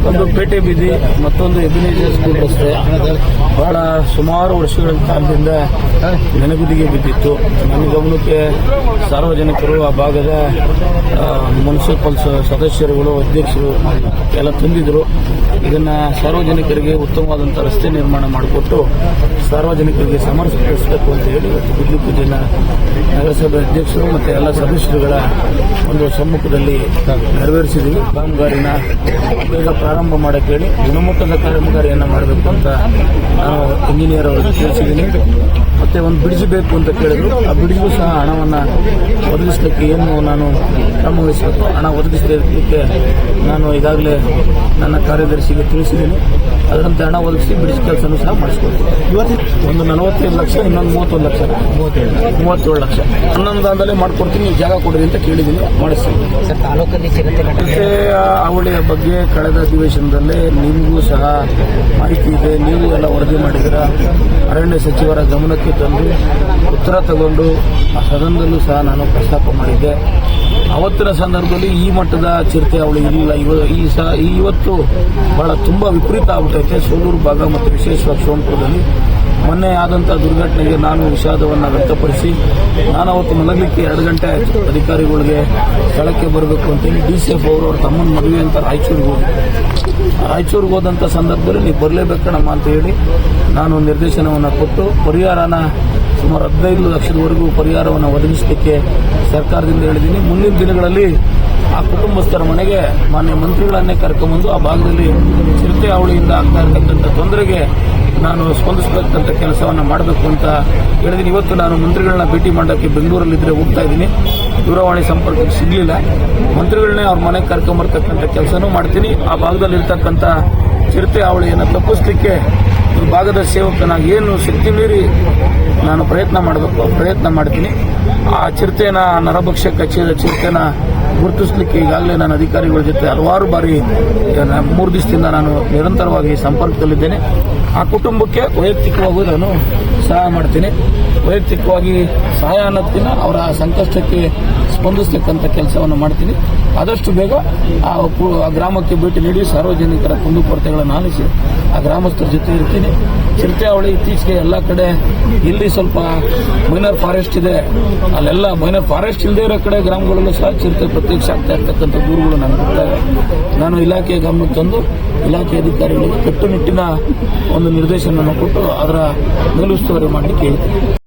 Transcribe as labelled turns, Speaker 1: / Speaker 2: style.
Speaker 1: ಒಂದು ಪೇಟೆ ಬೀದಿ, ಮತ್ತೊಂದು ಎಬಿನೇಜರ್ ಸ್ಕೂಲ್ ರಸ್ತೆ ಬಹಳ ಸುಮಾರು ವರ್ಷಗಳ ಕಾಲದಿಂದ ನೆನೆಗುದಿಗೆ ಬಿದ್ದಿತ್ತು. ನನ್ನ ಗಮನಕ್ಕೆ ಸಾರ್ವಜನಿಕರು, ಆ ಭಾಗದ ಮುನ್ಸಿಪಲ್ ಸದಸ್ಯರುಗಳು, ಅಧ್ಯಕ್ಷರು ಎಲ್ಲ ತಂದಿದ್ರು. ಇದನ್ನು ಸಾರ್ವಜನಿಕರಿಗೆ ಉತ್ತಮವಾದಂಥ ರಸ್ತೆ ನಿರ್ಮಾಣ ಮಾಡಿಕೊಟ್ಟು ಸಾರ್ವಜನಿಕರಿಗೆ ಸಮರ್ಪಿಸಬೇಕು ಅಂತ ಹೇಳಿ ಇವತ್ತು ಗುದ್ಲಿ ಪೂಜೆನ ನಗರಸಭೆ ಅಧ್ಯಕ್ಷರು ಮತ್ತು ಎಲ್ಲ ಸದಸ್ಯರುಗಳ ಒಂದು ಸಮ್ಮುಖದಲ್ಲಿ ನೆರವೇರಿಸಿದ್ದೀವಿ. ಕಾಮಗಾರಿನ ಬೇಗ ಪ್ರಾರಂಭ ಮಾಡಕ್ಕೆ ಹೇಳಿ ಗುಣಮಟ್ಟದ ಕಾಮಗಾರಿಯನ್ನು ಮಾಡಬೇಕು ಅಂತ ನಾನು ಇಂಜಿನಿಯರ್ ಅವರಿಗೆ ತಿಳಿಸಿದ್ದೀನಿ. ಮತ್ತೆ ಒಂದು ಬ್ರಿಡ್ಜ್ ಬೇಕು ಅಂತ ಕೇಳಿದ್ರು. ಆ ಬ್ರಿಡ್ಜ್ಗೂ ಸಹ ಹಣವನ್ನು ಒದಗಿಸಲಿಕ್ಕೆ ಏನು ನಾನು ಕ್ರಮ ವಹಿಸಬೇಕು, ಹಣ ಒದಗಿಸಲಿಕ್ಕೆ ನಾನು ಈಗಾಗಲೇ ನನ್ನ ಕಾರ್ಯದರ್ಶಿಗೆ ತಿಳಿಸಿದ್ದೀನಿ. ಅದರಂತೆ ಹಣ ಒದಗಿಸಿ ಬ್ರಿಡ್ಜ್ ಕೆಲಸನೂ ಸಹ ಮಾಡಿಸ್ಕೊಡ್ತೀನಿ. ಇವತ್ತು ಒಂದು 45 ಲಕ್ಷ, ಇನ್ನೊಂದು 31 ಲಕ್ಷ, 37 ಲಕ್ಷ ಹನ್ನೊಂದಾಂದಲೇ ಮಾಡಿಕೊಡ್ತೀನಿ. ನೀವು ಜಾಗ ಕೊಡಿರಿ ಅಂತ ಕೇಳಿದ್ದೀನಿ, ಮಾಡಿಸ್ತೀನಿ.
Speaker 2: ಸರ್, ತಾಲೂಕಲ್ಲಿ ಚಿರತೆ
Speaker 1: ಅವಳಿಯ ಬಗ್ಗೆ ಕಳೆದ ಅಧಿವೇಶನದಲ್ಲೇ ನಿಮಗೂ ಸಹ ಮಾಹಿತಿ ಇದೆ. ನೀವು ಎಲ್ಲ ವರದಿ ಮಾಡಿದಿರ. ಅರಣ್ಯ ಸಚಿವರ ಗಮನಕ್ಕೆ ತಂದು ಉತ್ತರ ತಗೊಂಡು ಆ ಸದನದಲ್ಲೂ ಸಹ ನಾನು ಪ್ರಸ್ತಾಪ ಮಾಡಿದ್ದೆ. ಅವತ್ತಿನ ಸಂದರ್ಭದಲ್ಲಿ ಈ ಮಟ್ಟದ ಚಿರತೆ ಅವಳು ಇಲ್ಲ. ಇವತ್ತು ಬಹಳ ತುಂಬ ವಿಪರೀತ ಆಗ್ಬಿಟ್ಟೈತೆ. ಸೋಲೂರು ಭಾಗ ಮತ್ತು ವಿಶೇಷವಾಗಿ ಸೋಂಪುರದಲ್ಲಿ ಮೊನ್ನೆ ಆದಂಥ ದುರ್ಘಟನೆಗೆ ನಾನು ವಿಷಾದವನ್ನು ವ್ಯಕ್ತಪಡಿಸಿ ನಾನು ಅವತ್ತು ಮಲಗಲಿಕ್ಕೆ 2 ಗಂಟೆ ಆಯಿತು. ಅಧಿಕಾರಿಗಳಿಗೆ ಸ್ಥಳಕ್ಕೆ ಬರಬೇಕು ಅಂತೇಳಿ DCF ಅವರು ಅವ್ರ ತಮ್ಮನ ಮದುವೆ ಅಂತ ರಾಯಚೂರಿಗೆ ಹೋದಂಥ ಸಂದರ್ಭದಲ್ಲಿ ನೀವು ಬರಲೇಬೇಕಣಮ್ಮ ಅಂತ ಹೇಳಿ ನಾನು ನಿರ್ದೇಶನವನ್ನು ಕೊಟ್ಟು ಪರಿಹಾರನ ಸುಮಾರು 15 ಲಕ್ಷದವರೆಗೂ ಪರಿಹಾರವನ್ನು ಒದಗಿಸಲಿಕ್ಕೆ ಸರ್ಕಾರದಿಂದ ಹೇಳಿದ್ದೀನಿ. ಮುಂದಿನ ದಿನಗಳಲ್ಲಿ ಆ ಕುಟುಂಬಸ್ಥರ ಮನೆಗೆ ಮಾನ್ಯ ಮಂತ್ರಿಗಳನ್ನೇ ಕರ್ಕೊಂಡ್ಬಂದು ಆ ಭಾಗದಲ್ಲಿ ಚಿರತೆ ಹಾವಳಿಯಿಂದ ಆಗ್ತಾ ಇರತಕ್ಕಂಥ ತೊಂದರೆಗೆ ನಾನು ಸ್ಪಂದಿಸಬೇಕಂತ ಕೆಲಸವನ್ನು ಮಾಡಬೇಕು ಅಂತ ಹೇಳಿದ್ದೀನಿ. ಇವತ್ತು ನಾನು ಮಂತ್ರಿಗಳನ್ನ ಭೇಟಿ ಮಾಡೋಕ್ಕೆ ಬೆಂಗಳೂರಲ್ಲಿದ್ದರೆ ಹೋಗ್ತಾ ಇದ್ದೀನಿ. ದೂರವಾಣಿ ಸಂಪರ್ಕಕ್ಕೆ ಸಿಗಲಿಲ್ಲ. ಮಂತ್ರಿಗಳನ್ನೇ ಅವ್ರ ಮನೆಗೆ ಕರ್ಕೊಂಬರ್ತಕ್ಕಂಥ ಕೆಲಸನೂ ಮಾಡ್ತೀನಿ. ಆ ಭಾಗದಲ್ಲಿರ್ತಕ್ಕಂಥ ಚಿರತೆ ಹಾವಳಿಯನ್ನು ತಪ್ಪಿಸಲಿಕ್ಕೆ ಈ ಭಾಗದ ಸೇವಕನಾಗಿ ಏನು ಶಕ್ತಿ ಮೀರಿ ನಾನು ಪ್ರಯತ್ನ ಮಾಡ್ತೀನಿ. ಆ ಚಿರತೆನ, ನರಭಕ್ಷಕ ಚಿರತೆನ ಗುರುತಿಸಲಿಕ್ಕೆ ಈಗಾಗಲೇ ನಾನು ಅಧಿಕಾರಿಗಳ ಜೊತೆ ಹಲವಾರು ಬಾರಿ 3 ದಿವಸದಿಂದ ನಾನು ನಿರಂತರವಾಗಿ ಸಂಪರ್ಕದಲ್ಲಿದ್ದೇನೆ. ಆ ಕುಟುಂಬಕ್ಕೆ ವೈಯಕ್ತಿಕವಾಗಿ ನಾನು ಸಹಾಯ ಮಾಡ್ತೀನಿ. ವೈಯಕ್ತಿಕವಾಗಿ ಸಹಾಯ ಅನ್ನೋದಕ್ಕಿಂತ ಅವರ ಸಂಕಷ್ಟಕ್ಕೆ ಸ್ಪಂದಿಸ್ತಕ್ಕಂಥ ಕೆಲಸವನ್ನು ಮಾಡ್ತೀನಿ. ಆದಷ್ಟು ಬೇಗ ಆ ಗ್ರಾಮಕ್ಕೆ ಭೇಟಿ ನೀಡಿ ಸಾರ್ವಜನಿಕರ ಕುಂದುಕೊರತೆಗಳನ್ನು ಆಲಿಸಿ ಆ ಗ್ರಾಮಸ್ಥರ ಜೊತೆ ಇರ್ತೀನಿ. ಚಿರತೆ ಹಾವಳಿ ಇತ್ತೀಚೆಗೆ ಎಲ್ಲ ಕಡೆ ಇಲ್ಲಿ ಸ್ವಲ್ಪ ಮೈನರ್ ಫಾರೆಸ್ಟ್ ಇದೆ, ಅಲ್ಲೆಲ್ಲ ಮೈನರ್ ಫಾರೆಸ್ಟ್ ಇಲ್ಲದೆ ಇರೋ ಕಡೆ ಗ್ರಾಮಗಳಲ್ಲೂ ಸಹ ಚಿರತೆ ಪ್ರತ್ಯಕ್ಷ ಆಗ್ತಾ ಇರ್ತಕ್ಕಂಥ ದೂರುಗಳು ನನಗೆ ಬರ್ತಾವೆ. ನಾನು ಇಲಾಖೆಯ ಗಮನಕ್ಕೆ ತಂದು ಇಲಾಖೆ ಅಧಿಕಾರಿಗಳಿಗೆ ಕಟ್ಟುನಿಟ್ಟಿನ ಒಂದು ನಿರ್ದೇಶನವನ್ನು ಕೊಟ್ಟು ಅದರ ಮೇಲುಸ್ತುವಾರಿ ಮಾಡಲಿಕ್ಕೆ ಹೇಳ್ತೀನಿ.